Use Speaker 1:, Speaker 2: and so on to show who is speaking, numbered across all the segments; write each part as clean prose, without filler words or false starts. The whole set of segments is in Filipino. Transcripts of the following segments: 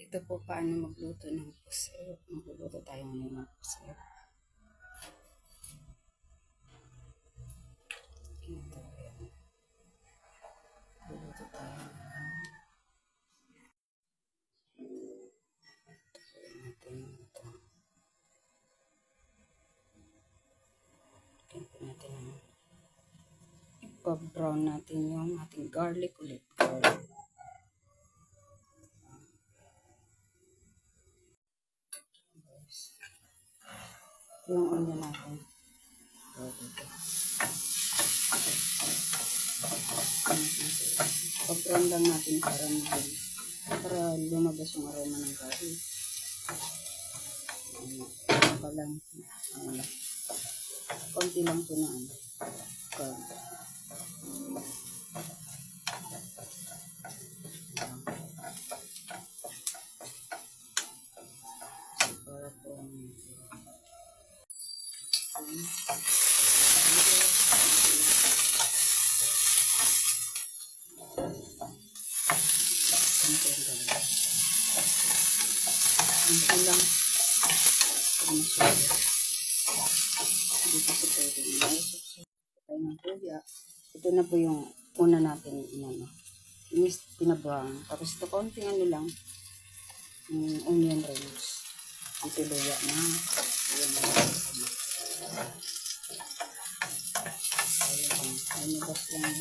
Speaker 1: Ito po paano magluto ng pusit. Magluluto tayo ngayon ng pusit. Ito yan. Magluluto tayo. Ito natin ito. Lagyan po natin ang ipa-brown natin yung ating garlic ulit. Garlic. Yung onion natin. Pag-brown lang natin para lumabas yung aroma ng garlic. Palang konti lang po na garlic. Ang lang dito po pwede tayo ng luya. Ito na po yung una natin pinabrown. Tapos ito konting lang onion rings. Ito luya na ayun nabas lang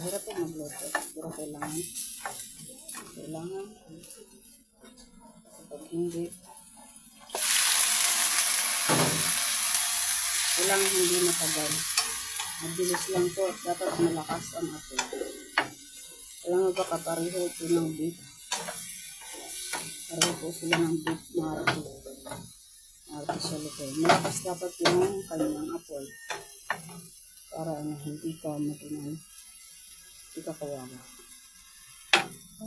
Speaker 1: hirap po magluto. Pero kailangan kapag hindi matagal. Mabilis lang po. Dapat malakas ang apoy. Alam mo ba kapareho ito ng beef? Pareho po sila ng beef na artificial ito. Malakas dapat yung kanyang apoy. Para hindi ka maging hindi ka kawawa.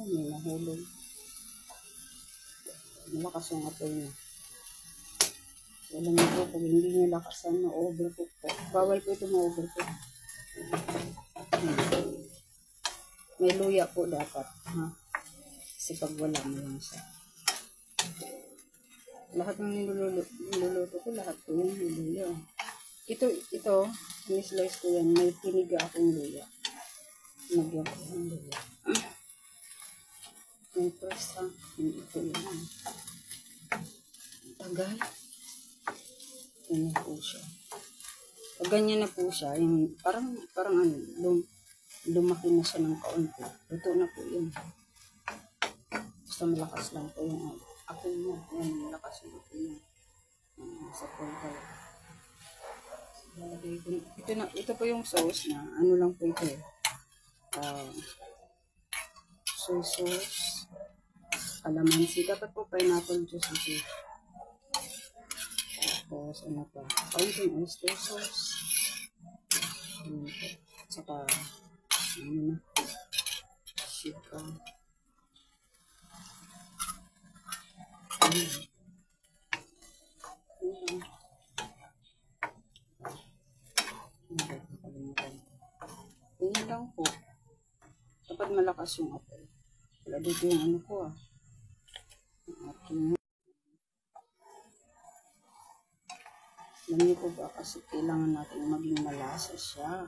Speaker 1: May nahulog. Malakas yung apoy niya. Alam niyo po, pag hindi niya lakasan na overcook po. Bawal po ito ma-overcook. May luya po dapat. Kasi pag wala mo lang siya. Lahat ng niluluto ko, lahat po yung luya. Ito, in-slice ko yan. May piniga akong luya. Nagyan ko ng luya. Yung first hindi ko yan. Tagal. Ganyan po siya. Pag ganyan na po siya, yung parang lumaki na siya ng kaunti. Luto na po yun. Basta malakas lang po yung apoy mo. Yan, malakas yung apoy mo. Sa pulpa. Ito po yung sauce na, lang po ito eh. Soy sauce, calamansi. Dapat po pineapple juice ito. Tapos pa? Kaunting oyster sauce. Saka sika. Ganyan lang po. Dapat malakas yung apoy. Wala dito yung ko alam niyo po ba kasi kailangan natin maging malasa siya.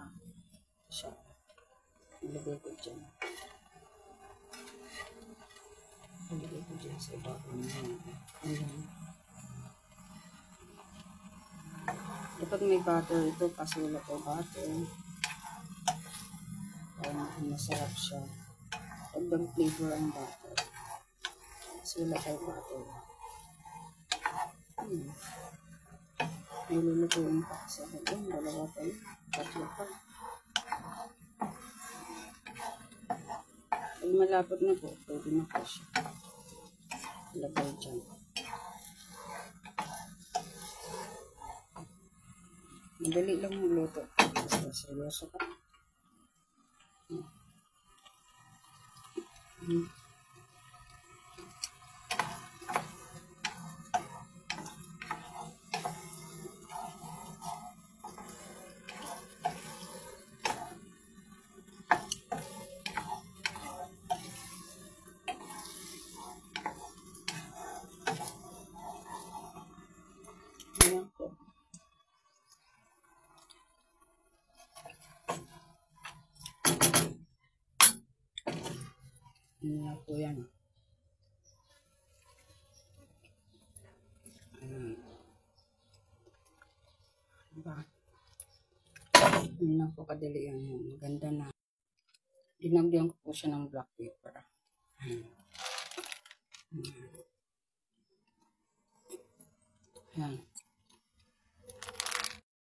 Speaker 1: Ilagay ko dyan. Sa ibabaw na yan. Dapat may butter ito kasi wala po butter. Kaya masarap siya. Pagdang flavor ang butter. Kasi wala tayo butter. May lulutuin pa kasi ako doon. Dalawa tayo. Tatlo pa. Pag malapot na po, pwede na po siya. Lagay dyan. Madali lang magluto. Basta seryoso ka. Yun na po yan. Diba? Yun lang po kadali yan. Maganda na. Dinagyan ko po siya ng black pepper. Yan.